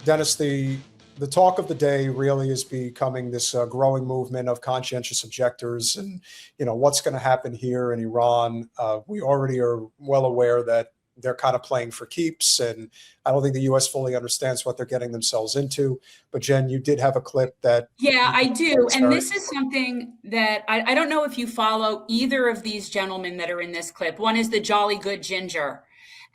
Dennis, the talk of the day really is becoming this growing movement of conscientious objectors, and what's going to happen here in Iran. We already are well aware that they're kind of playing for keeps, and I don't think the U.S. fully understands what they're getting themselves into. But Jen, you did have a clip that. Yeah, I do. And this is something that I don't know if you follow either of these gentlemen that are in this clip. One is the Jolly Good Ginger,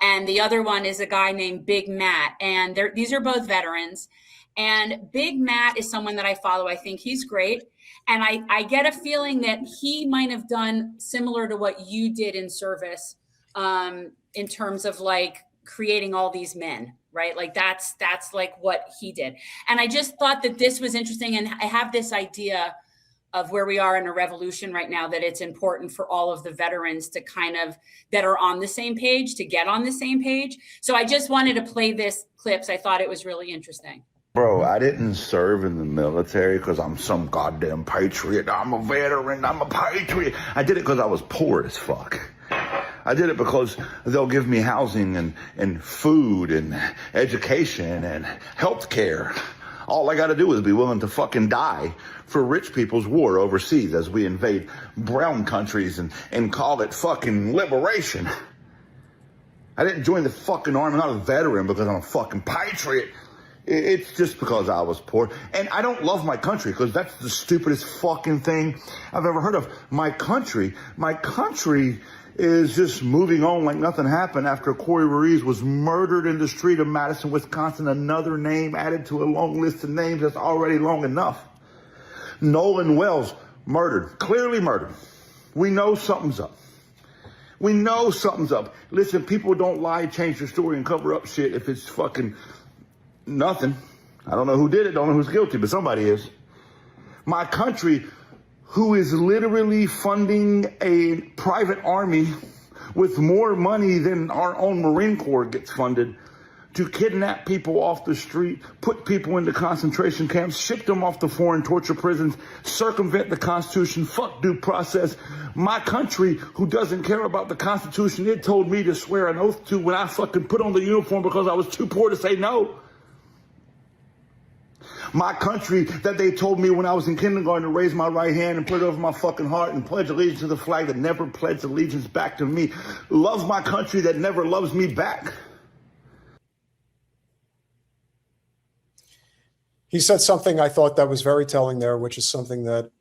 and the other one is a guy named Big Matt. And these are both veterans. And Big Matt is someone that I follow. I think he's great. And I get a feeling that he might have done similar to what you did in service, in terms of like creating all these men, right? Like that's like what he did. And I just thought that this was interesting. And I have this idea of where we are in a revolution right now, that it's important for all of the veterans to that are on the same page, to get on the same page. So I just wanted to play this clip. So I thought it was really interesting. Bro, I didn't serve in the military because I'm some goddamn patriot. I'm a veteran. I'm a patriot. I did it because I was poor as fuck. I did it because they'll give me housing and food and education and health care. All I got to do is be willing to fucking die for rich people's war overseas as we invade brown countries and call it fucking liberation. I didn't join the fucking army. I'm not a veteran because I'm a fucking patriot. It's just because I was poor. And I don't love my country because that's the stupidest fucking thing I've ever heard of. My country is just moving on like nothing happened after Corey Ruiz was murdered in the street of Madison, Wisconsin. Another name added to a long list of names that's already long enough. Nolan Wells murdered, clearly murdered. We know something's up. We know something's up. Listen, people don't lie, change their story, and cover up shit if it's fucking nothing. I don't know who did it, don't know who's guilty, but somebody is. My country, who is literally funding a private army with more money than our own Marine Corps gets funded to kidnap people off the street, put people into concentration camps, ship them off to foreign torture prisons, circumvent the Constitution, fuck due process. My country, who doesn't care about the Constitution, it told me to swear an oath to when I fucking put on the uniform because I was too poor to say no. My country that they told me when I was in kindergarten to raise my right hand and put it over my fucking heart and pledge allegiance to the flag that never pledged allegiance back to me. Love my country that never loves me back. He said something I thought that was very telling there, which is something that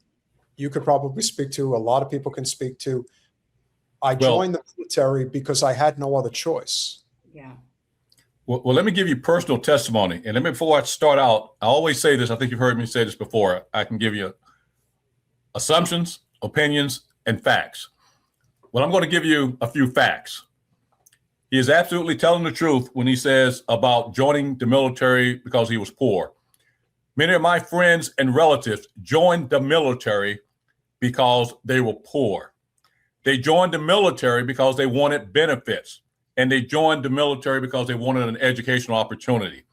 you could probably speak to. A lot of people can speak to. I joined the military because I had no other choice. Yeah. Well, let me give you personal testimony. And before I start out, I always say this. I think you've heard me say this before. I can give you assumptions, opinions, and facts. Well, I'm going to give you a few facts. He is absolutely telling the truth when he says about joining the military because he was poor. Many of my friends and relatives joined the military because they were poor. They joined the military because they wanted benefits. And they joined the military because they wanted an educational opportunity.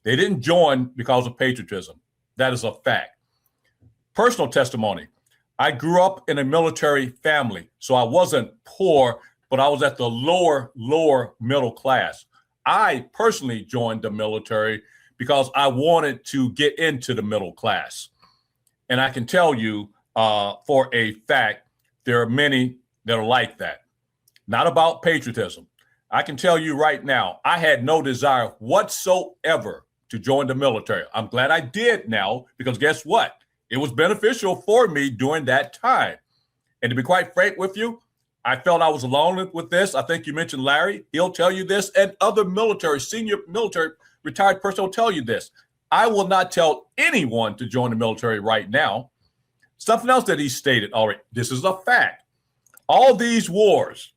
They didn't join because of patriotism. That is a fact. Personal testimony. I grew up in a military family, so I wasn't poor, but I was at the lower middle class. I personally joined the military because I wanted to get into the middle class. And I can tell you for a fact, there are many that are like that. Not about patriotism. I can tell you right now, I had no desire whatsoever to join the military. I'm glad I did now, because guess what? It was beneficial for me during that time. And to be quite frank with you, I felt I was alone with this. I think you mentioned Larry. He'll tell you this, and other senior military retired person will tell you this. I will not tell anyone to join the military right now. Something else that he stated already. This is a fact. All these wars,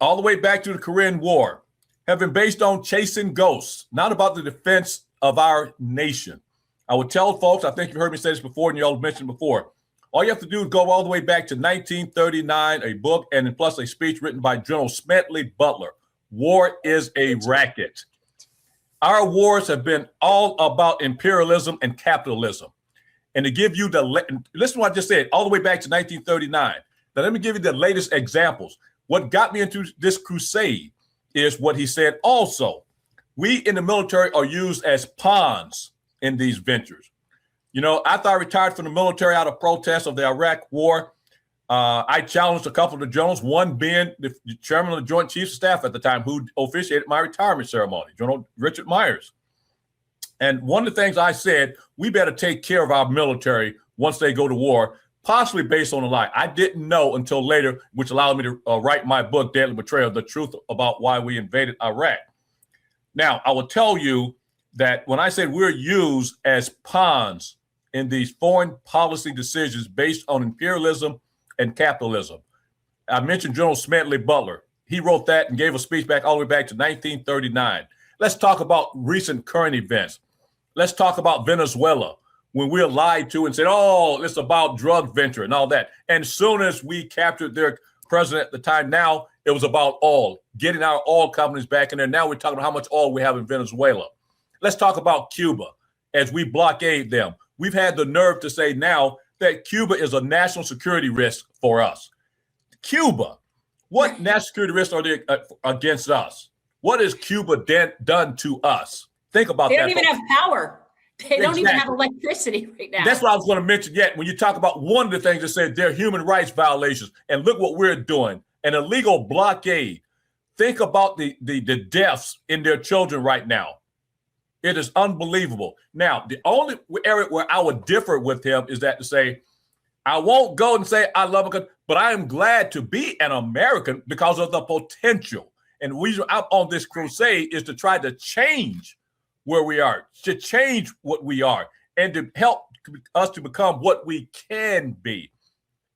all the way back to the Korean War, have been based on chasing ghosts, not about the defense of our nation. I would tell folks, I think you've heard me say this before and you all mentioned before, all you have to do is go all the way back to 1939, a book and plus a speech written by General Smedley Butler. War is a racket. Our wars have been all about imperialism and capitalism. And to give you listen to what I just said, all the way back to 1939. Now, let me give you the latest examples. What got me into this crusade is what he said also. We in the military are used as pawns in these ventures. You know, after I retired from the military out of protest of the Iraq War, I challenged a couple of the generals, one being the chairman of the Joint Chiefs of Staff at the time, who officiated my retirement ceremony, General Richard Myers. And one of the things I said, we better take care of our military once they go to war, possibly based on a lie. I didn't know until later, which allowed me to write my book, Deadly Betrayal, the truth about why we invaded Iraq. Now, I will tell you that when I said we're used as pawns in these foreign policy decisions based on imperialism and capitalism. I mentioned General Smedley Butler. He wrote that and gave a speech back all the way back to 1939. Let's talk about recent current events. Let's talk about Venezuela, when we're lied to and said, oh, it's about drug venture and all that. And as soon as we captured their president at the time, now it was about oil, getting our oil companies back in there. Now we're talking about how much oil we have in Venezuela. Let's talk about Cuba as we blockade them. We've had the nerve to say now that Cuba is a national security risk for us. Cuba, what national security risks are there against us? What has Cuba done to us? Think about that. They don't even have power. They don't even have electricity right now. That's what I was going to mention yet. When you talk about one of the things that said they're human rights violations, and look what we're doing, an illegal blockade. Think about the deaths in their children right now. It is unbelievable. Now, the only area where I would differ with him is that to say, I won't go and say I love America, but I am glad to be an American because of the potential. And the reason I'm on this crusade is to try to change where we are, to change what we are, and to help us to become what we can be.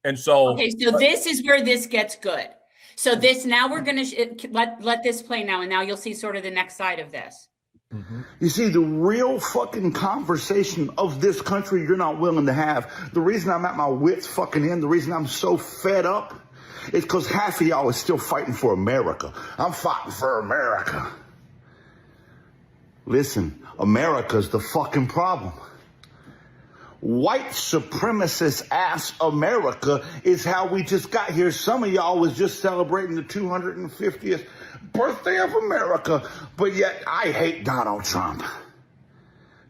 And so, okay, so this is where this gets good. So this, now we're going to let this play now, and now you'll see sort of the next side of this. Mm-hmm. You see, the real fucking conversation of this country you're not willing to have. The reason I'm at my wits fucking end, the reason I'm so fed up is because half of y'all is still fighting for America. I'm fighting for America. Listen, America's the fucking problem. White supremacist ass America is how we just got here. Some of y'all was just celebrating the 250th birthday of America, but yet I hate Donald Trump.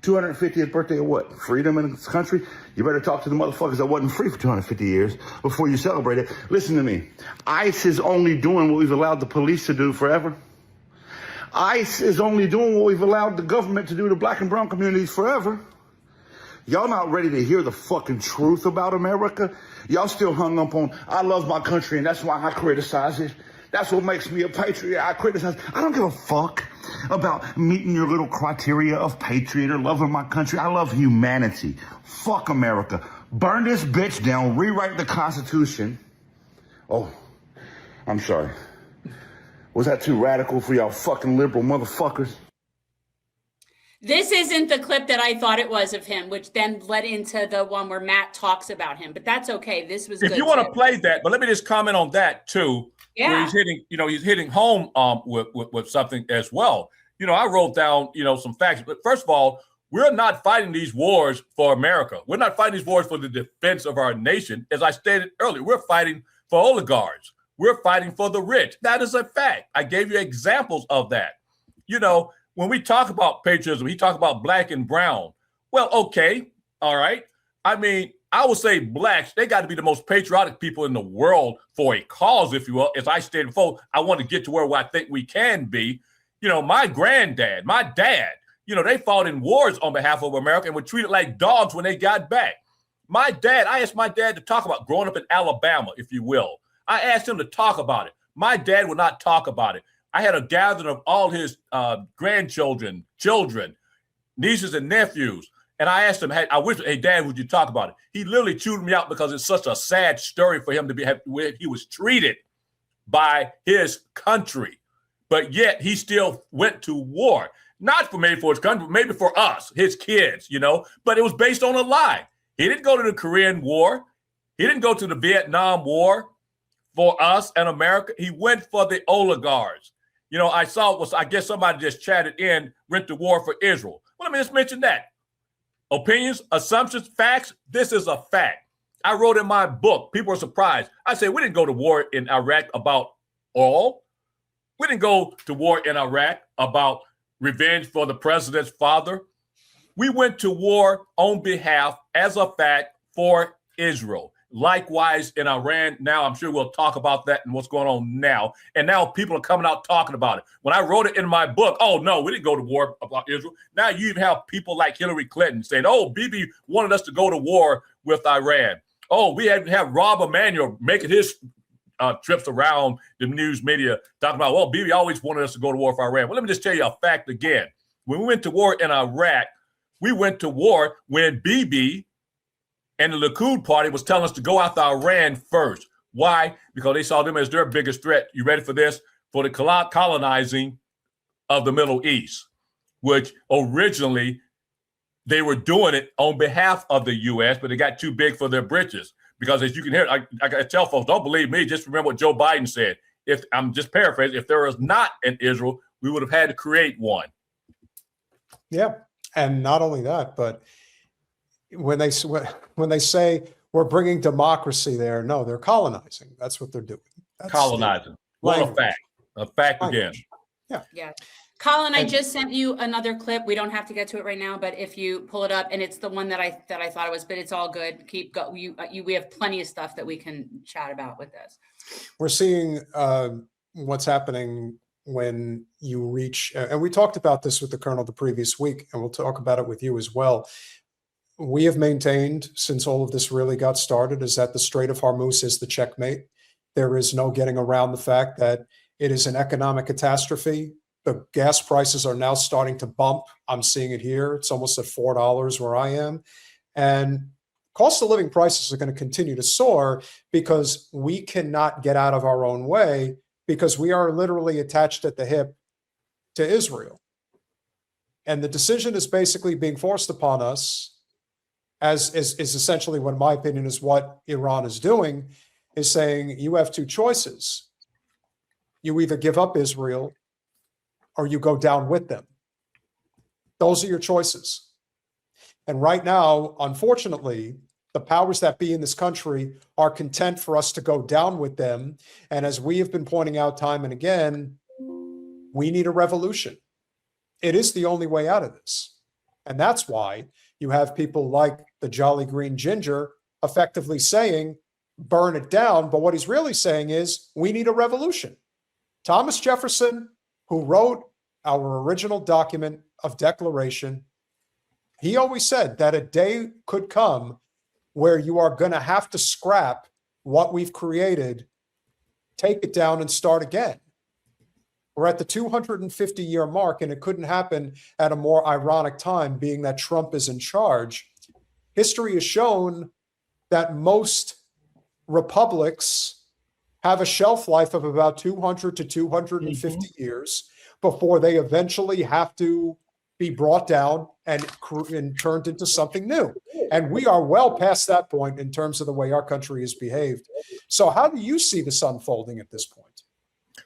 250th birthday of what? Freedom in this country? You better talk to the motherfuckers that wasn't free for 250 years before you celebrate it. Listen to me. ICE is only doing what we've allowed the police to do forever. ICE is only doing what we've allowed the government to do to black and brown communities forever. Y'all not ready to hear the fucking truth about America? Y'all still hung up on, I love my country and that's why I criticize it. That's what makes me a patriot. I criticize. I don't give a fuck about meeting your little criteria of patriot or loving my country. I love humanity. Fuck America. Burn this bitch down, rewrite the Constitution. Oh, I'm sorry. Was that too radical for y'all fucking liberal motherfuckers? This isn't the clip that I thought it was of him, which then led into the one where Matt talks about him. But that's okay. This was good. If you want to play that, but let me just comment on that too. Yeah. Where he's hitting home with something as well. You know, I wrote down, some facts. But first of all, we're not fighting these wars for America. We're not fighting these wars for the defense of our nation. As I stated earlier, we're fighting for oligarchs. We're fighting for the rich. That is a fact. I gave you examples of that. You know, when we talk about patriotism, we talk about black and brown. Well, okay, all right. I mean, I would say blacks, they got to be the most patriotic people in the world for a cause, if you will. As I stated before, I want to get to where I think we can be. You know, my granddad, my dad, they fought in wars on behalf of America and were treated like dogs when they got back. My dad, I asked my dad to talk about growing up in Alabama, if you will. I asked him to talk about it. My dad would not talk about it. I had a gathering of all his grandchildren, children, nieces and nephews. And I asked him, hey, Dad, would you talk about it? He literally chewed me out because it's such a sad story for him to be where he was treated by his country. But yet he still went to war, not for maybe for his country, but maybe for us, his kids, but it was based on a lie. He didn't go to the Korean War. He didn't go to the Vietnam War for us and America. He went for the oligarchs. I guess somebody just chatted in, went to war for Israel. Well, let me just mention that. Opinions, assumptions, facts. This is a fact. I wrote in my book, people are surprised. I said, we didn't go to war in Iraq about oil. We didn't go to war in Iraq about revenge for the president's father. We went to war on behalf, as a fact, for Israel. Likewise, in Iran, now I'm sure we'll talk about that and what's going on now. And now people are coming out talking about it. When I wrote it in my book, oh, no, we didn't go to war about Israel. Now you even have people like Hillary Clinton saying, oh, Bibi wanted us to go to war with Iran. Oh, we had to have Rob Emanuel making his trips around the news media talking about, well, Bibi always wanted us to go to war for Iran. Well, let me just tell you a fact again. When we went to war in Iraq, we went to war when Bibi and the Likud party was telling us to go after Iran first. Why? Because they saw them as their biggest threat. You ready for this? For the colonizing of the Middle East, which originally they were doing it on behalf of the U.S., but it got too big for their britches. Because as you can hear, I tell folks, don't believe me. Just remember what Joe Biden said. If I'm just paraphrasing, if there was not an Israel, we would have had to create one. Yeah, and not only that, but when they say we're bringing democracy there, no, they're colonizing. That's what they're doing. That's colonizing. What a fact. A fact again. Yeah. Colin, I just sent you another clip. We don't have to get to it right now, but if you pull it up, and it's the one that I thought it was, but it's all good. Keep go. We have plenty of stuff that we can chat about with this. We're seeing what's happening when you reach, and we talked about this with the Colonel the previous week, and we'll talk about it with you as well. We have maintained since all of this really got started is that the Strait of Hormuz is the checkmate. There is no getting around the fact that it is an economic catastrophe. The gas prices are now starting to bump. I'm seeing it here. It's almost at $4 where I am. And cost of living prices are going to continue to soar because we cannot get out of our own way because we are literally attached at the hip to Israel. And the decision is basically being forced upon us, as is essentially what my opinion is what Iran is doing, is saying you have two choices. You either give up Israel or you go down with them. Those are your choices. And right now, unfortunately, the powers that be in this country are content for us to go down with them. And as we have been pointing out time and again, we need a revolution. It is the only way out of this. And that's why you have people like the Jolly Green Ginger effectively saying, burn it down. But what he's really saying is, we need a revolution. Thomas Jefferson, who wrote our original document of declaration, he always said that a day could come where you are going to have to scrap what we've created, take it down, and start again. We're at the 250-year mark, and it couldn't happen at a more ironic time, being that Trump is in charge. History has shown that most republics have a shelf life of about 200 to 250 years before they eventually have to be brought down and turned into something new. And we are well past that point in terms of the way our country has behaved. So how do you see this unfolding at this point?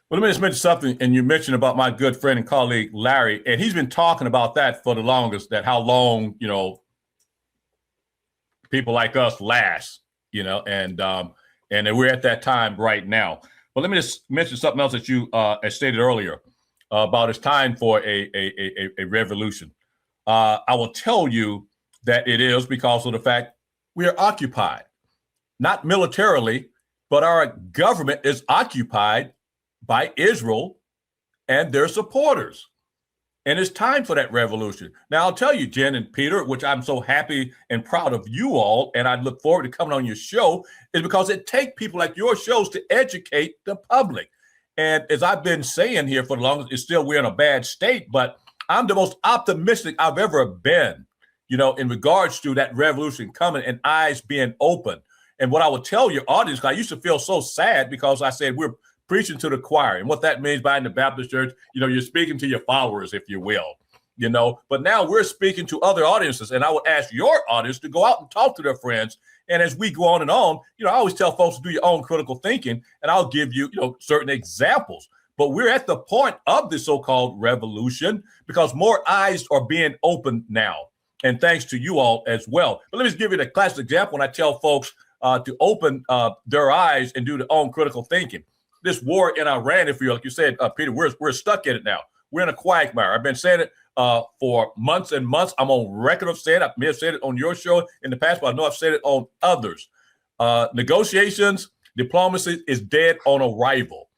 Well, let me just mention something, and you mentioned about my good friend and colleague, Larry, and he's been talking about that for the longest, that how long, people like us last, and we're at that time right now. But let me just mention something else that you stated earlier about it's time for a revolution. I will tell you that it is because of the fact we are occupied, not militarily, but our government is occupied by Israel and their supporters. And it's time for that revolution. Now, I'll tell you, Jen and Peter, which I'm so happy and proud of you all, and I look forward to coming on your show, is because it takes people like your shows to educate the public. And as I've been saying here for the longest, it's still we're in a bad state, but I'm the most optimistic I've ever been, in regards to that revolution coming and eyes being open. And what I would tell your audience, I used to feel so sad because I said we're preaching to the choir. And what that means by in the Baptist church, you're speaking to your followers, if you will, but now we're speaking to other audiences. And I would ask your audience to go out and talk to their friends. And as we go on, I always tell folks to do your own critical thinking, and I'll give you, certain examples. But we're at the point of the so-called revolution because more eyes are being opened now. And thanks to you all as well. But let me just give you the classic example when I tell folks to open their eyes and do their own critical thinking. This war in Iran, if you like you said, Peter, we're stuck in it now. we're in a quagmire. I've been saying it for months and months. I'm on record of saying it. I may have said it on your show in the past, but I know I've said it on others. Negotiations, diplomacy is dead on arrival.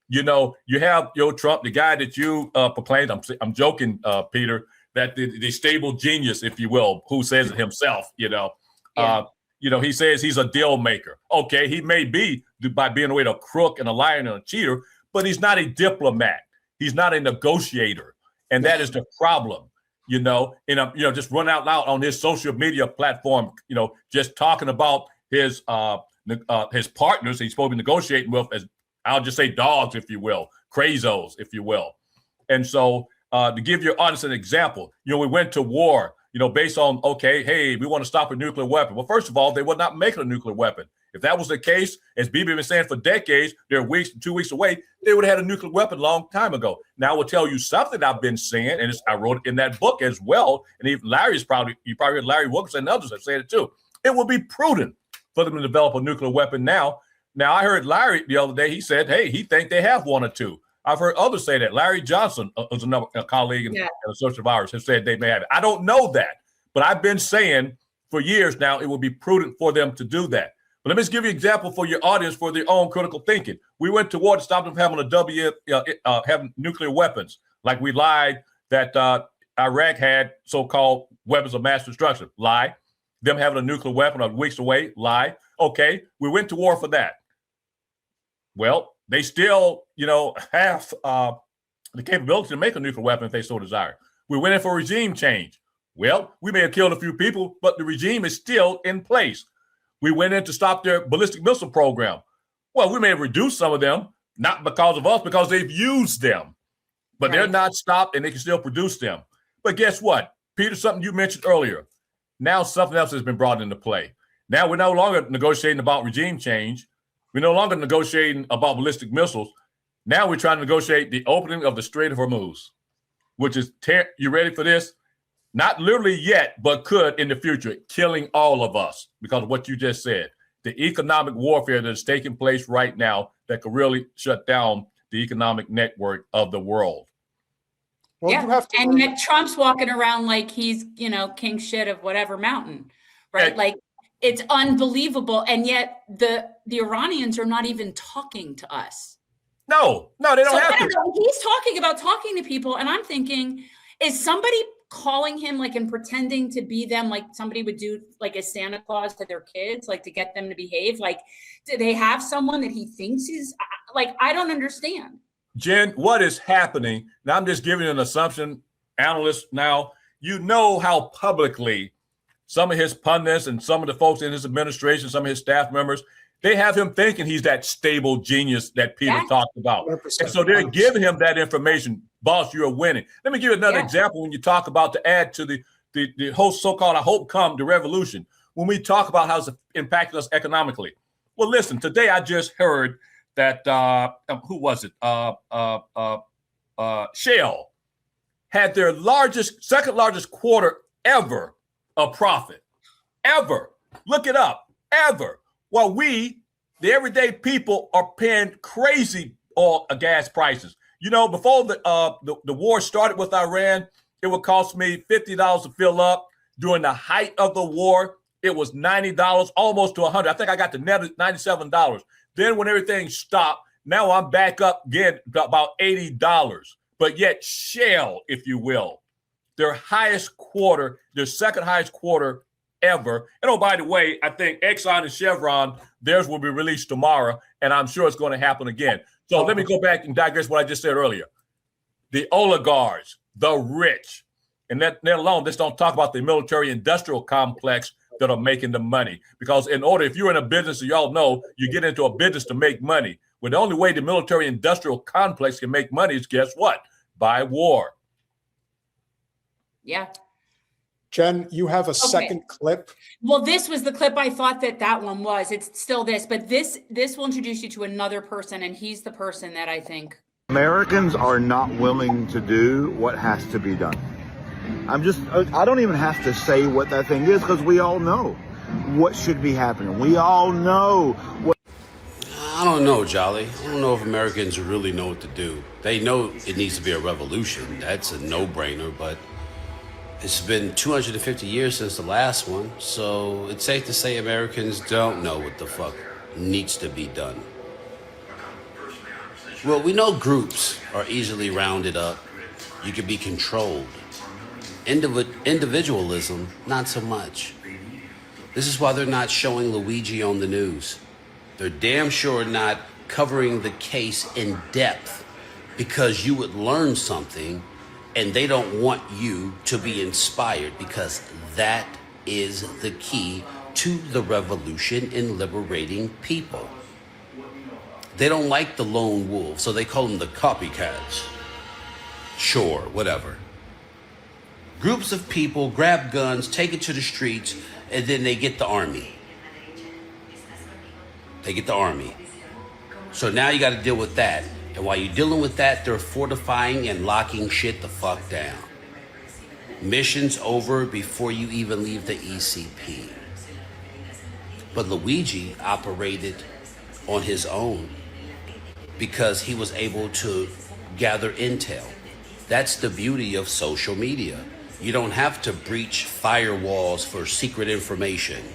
You know, you have Trump, the guy that you proclaimed. I'm joking, Peter, that the stable genius, if you will, who says it himself. He says he's a deal maker. Okay, he may be by being a crook and a liar and a cheater, but he's not a diplomat. He's not a negotiator, and that is the problem. Just run out loud on his social media platform. Just talking about his partners he's supposed to be negotiating with, as I'll just say dogs, if you will, crazos, if you will. And so to give your audience an example, we went to war, based on, we want to stop a nuclear weapon. Well, first of all, they would not make a nuclear weapon. If that was the case, as BB has been saying for decades, they're 2 weeks away, they would have had a nuclear weapon a long time ago. Now, I will tell you something I've been saying, and I wrote it in that book as well, and even you probably heard Larry Wilkerson and others have said it too. It would be prudent for them to develop a nuclear weapon now. Now, I heard Larry the other day, he said, hey, he think they have one or two. I've heard others say that. Larry Johnson was another colleague and associate of ours, has said they may have it. I don't know that, but I've been saying for years now it would be prudent for them to do that. But let me just give you an example for your audience for their own critical thinking. We went to war to stop them from having having nuclear weapons, like we lied that Iraq had so-called weapons of mass destruction. Lie. Them having a nuclear weapon are weeks away. Lie. Okay, we went to war for that. Well, they still, have the capability to make a nuclear weapon if they so desire. We went in for regime change. Well, we may have killed a few people, but the regime is still in place. We went in to stop their ballistic missile program. Well, we may have reduced some of them, not because of us, because they've used them. But they're not stopped, and they can still produce them. But guess what? Peter, something you mentioned earlier. Now something else has been brought into play. Now we're no longer negotiating about regime change. We're no longer negotiating about ballistic missiles. Now we're trying to negotiate the opening of the Strait of Hormuz, which is, you ready for this? Not literally yet, but could in the future, killing all of us because of what you just said. The economic warfare that is taking place right now that could really shut down the economic network of the world. Well, you have to and yet Trump's walking around like he's, king shit of whatever mountain, right? And, like, it's unbelievable. And yet the Iranians are not even talking to us. No, they don't have to. He's talking about talking to people. And I'm thinking, is somebody calling him and pretending to be them, like somebody would do like a Santa Claus to their kids, like to get them to behave? Like, do they have someone that he thinks is I don't understand. Jen, what is happening? Now I'm just giving you an assumption, analyst. Now, how publicly some of his pundits and some of the folks in his administration, some of his staff members, they have him thinking he's that stable genius that Peter talked about. 100%. And so they're giving him that information. Boss, you're winning. Let me give you another example when you talk about to add to the whole so-called, I hope come, the revolution. When we talk about how it's impacting us economically. Well, listen, today I just heard that, who was it? Shell had their second largest quarter ever of profit. Ever. Look it up. Ever. While we, the everyday people, are paying crazy oil gas prices. Before the war started with Iran, it would cost me $50 to fill up. During the height of the war, it was $90, almost to $100. I think I got to $97. Then when everything stopped, now I'm back up again about $80. But yet Shell, if you will, their second highest quarter ever. And oh, by the way, I think Exxon and Chevron, theirs will be released tomorrow, and I'm sure it's going to happen again. So let me go back and digress what I just said earlier. The oligarchs, the rich, and let alone, let's don't talk about the military-industrial complex that are making the money. Because if you're in a business, y'all know, you get into a business to make money. Well, the only way the military-industrial complex can make money is, guess what? By war. Yeah. Jen, you have a second clip. Well, this was the clip I thought that one was. It's still this, but this will introduce you to another person, and he's the person that I think. Americans are not willing to do what has to be done. I don't even have to say what that thing is because we all know what should be happening. We all know what. I don't know, Jolly. I don't know if Americans really know what to do. They know it needs to be a revolution. That's a no-brainer, but it's been 250 years since the last one, so it's safe to say Americans don't know what the fuck needs to be done. Well, we know groups are easily rounded up. You can be controlled. Individualism, not so much. This is why they're not showing Luigi on the news. They're damn sure not covering the case in depth because you would learn something, and they don't want you to be inspired, because that is the key to the revolution in liberating people. They don't like the lone wolf, so they call them the copycats. Sure, whatever. Groups of people grab guns, take it to the streets, and then they get the army. They get the army. So now you got to deal with that. And while you're dealing with that, they're fortifying and locking shit the fuck down. Mission's over before you even leave the ECP. But Luigi operated on his own because he was able to gather intel. That's the beauty of social media. You don't have to breach firewalls for secret information,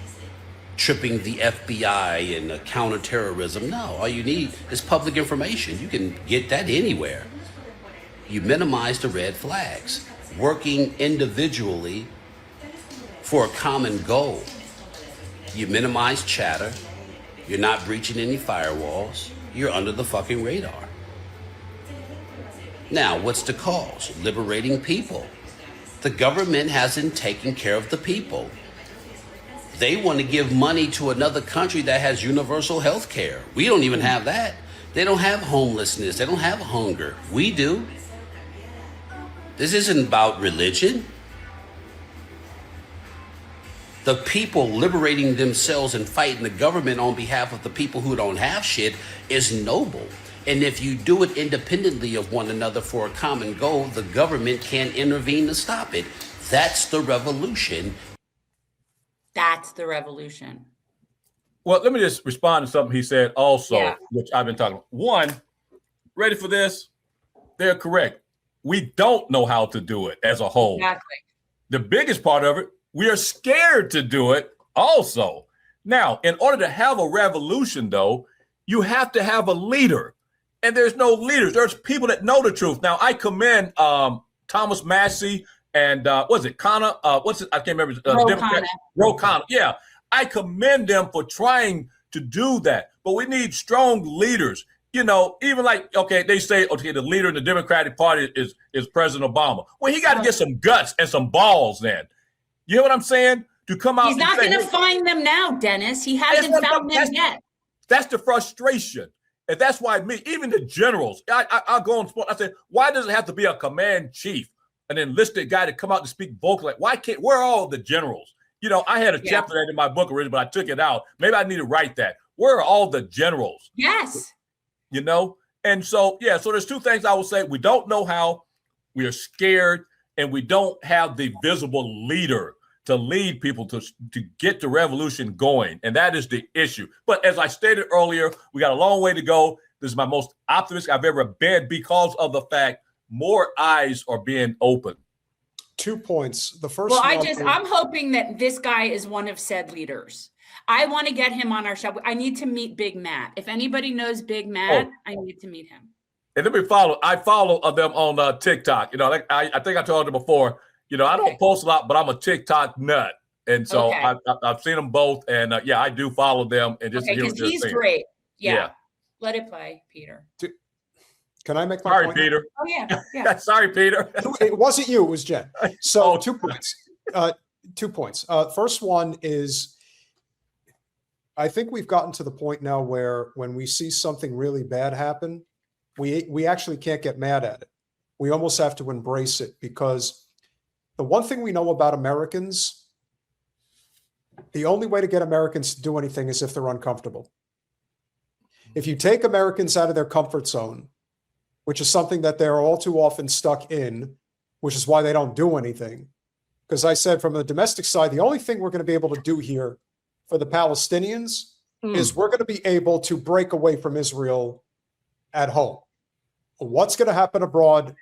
tripping the FBI and counterterrorism. No, all you need is public information. You can get that anywhere. You minimize the red flags, working individually for a common goal. You minimize chatter. You're not breaching any firewalls. You're under the fucking radar. Now, what's the cause? Liberating people. The government hasn't taken care of the people. They want to give money to another country that has universal health care. We don't even have that. They don't have homelessness. They don't have hunger. We do. This isn't about religion. The people liberating themselves and fighting the government on behalf of the people who don't have shit is noble. And if you do it independently of one another for a common goal, the government can't intervene to stop it. That's the revolution. That's the revolution. Well, let me just respond to something he said also, which I've been talking about. One, ready for this? They're correct. We don't know how to do it as a whole. Exactly. The biggest part of it, we are scared to do it also. Now, in order to have a revolution, though, you have to have a leader. And there's no leaders. There's people that know the truth. Now, I commend Thomas Massey and what's it, Connor? What's it? I can't remember. Ro Connor. Yeah, I commend them for trying to do that. But we need strong leaders. You know, even like, okay, they say, okay, the leader in the Democratic Party is President Obama. Well, he got to get some guts and some balls then. You know what I'm saying? To come out. He's not going to find them now, Dennis. He hasn't found them yet. That's the frustration. And that's why even the generals, I'll go on sport. I said, why does it have to be a command chief, an enlisted guy to come out to speak vocally? Where are all the generals? You know, I had a chapter that in my book originally, but I took it out. Maybe I need to write that. Where are all the generals? Yes. You know? And so, so there's two things I will say. We don't know how, we are scared, and we don't have the visible leader to lead people to get the revolution going. And that is the issue. But as I stated earlier, we got a long way to go. This is my most optimistic I've ever been because of the fact more eyes are being opened. 2 points. The first one. I'm hoping that this guy is one of said leaders. I want to get him on our show. I need to meet Big Matt. If anybody knows Big Matt, I need to meet him. And let me I follow them on TikTok. You know, I think I told you before, you know, I don't post a lot, but I'm a TikTok nut. And so I've seen them both. And I do follow them. And just to hear what they're he's saying. Great. Yeah. Let it play, Peter. Can I make my point? Sorry, Peter. Oh, yeah. Sorry, Peter. It wasn't you. It was Jen. So 2 points. 2 points. First one is, I think we've gotten to the point now where when we see something really bad happen, we actually can't get mad at it. We almost have to embrace it, because the one thing we know about Americans, the only way to get Americans to do anything is if they're uncomfortable. If you take Americans out of their comfort zone, which is something that they're all too often stuck in, which is why they don't do anything. Because I said from the domestic side, the only thing we're going to be able to do here for the Palestinians is we're going to be able to break away from Israel at home. What's going to happen abroad?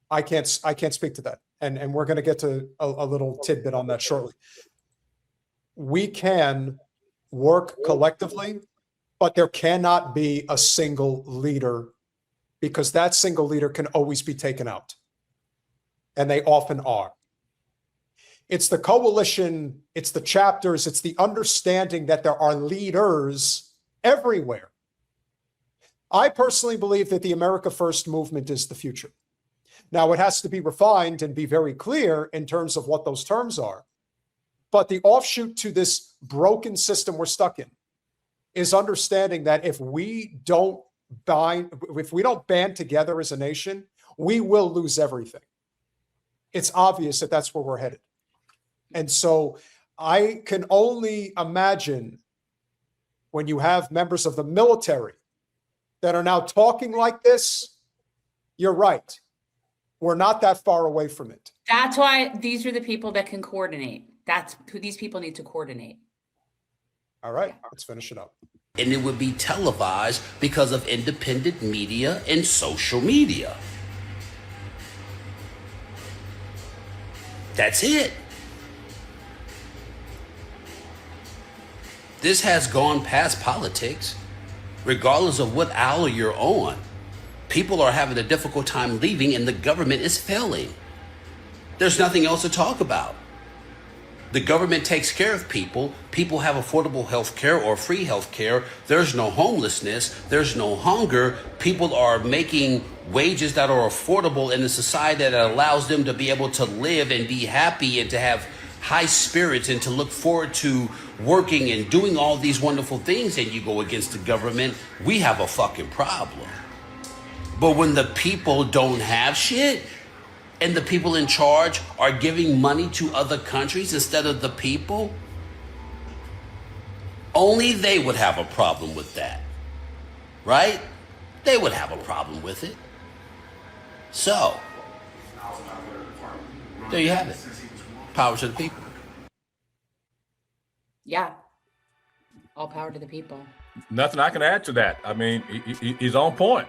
I can't speak to that. And we're going to get to a little tidbit on that shortly. We can work collectively, but there cannot be a single leader, because that single leader can always be taken out. And they often are. It's the coalition, it's the chapters, it's the understanding that there are leaders everywhere. I personally believe that the America First movement is the future. Now, it has to be refined and be very clear in terms of what those terms are. But the offshoot to this broken system we're stuck in is understanding that if we don't band together as a nation, we will lose everything. It's obvious that that's where we're headed. And so I can only imagine when you have members of the military that are now talking like this, you're right. We're not that far away from it. That's why these are the people that can coordinate. That's who these people need to coordinate. All right, let's finish it up. And it would be televised because of independent media and social media. That's it. This has gone past politics. Regardless of what hour you're on, people are having a difficult time leaving and the government is failing. There's nothing else to talk about. The government takes care of people. People have affordable health care or free health care. There's no homelessness. There's no hunger. People are making wages that are affordable in a society that allows them to be able to live and be happy and to have high spirits and to look forward to working and doing all these wonderful things. And you go against the government, we have a fucking problem. But when the people don't have shit, and the people in charge are giving money to other countries instead of the people, only they would have a problem with that, right? They would have a problem with it. So, there you have it. Power to the people. Yeah. All power to the people. Nothing I can add to that. I mean, he's on point.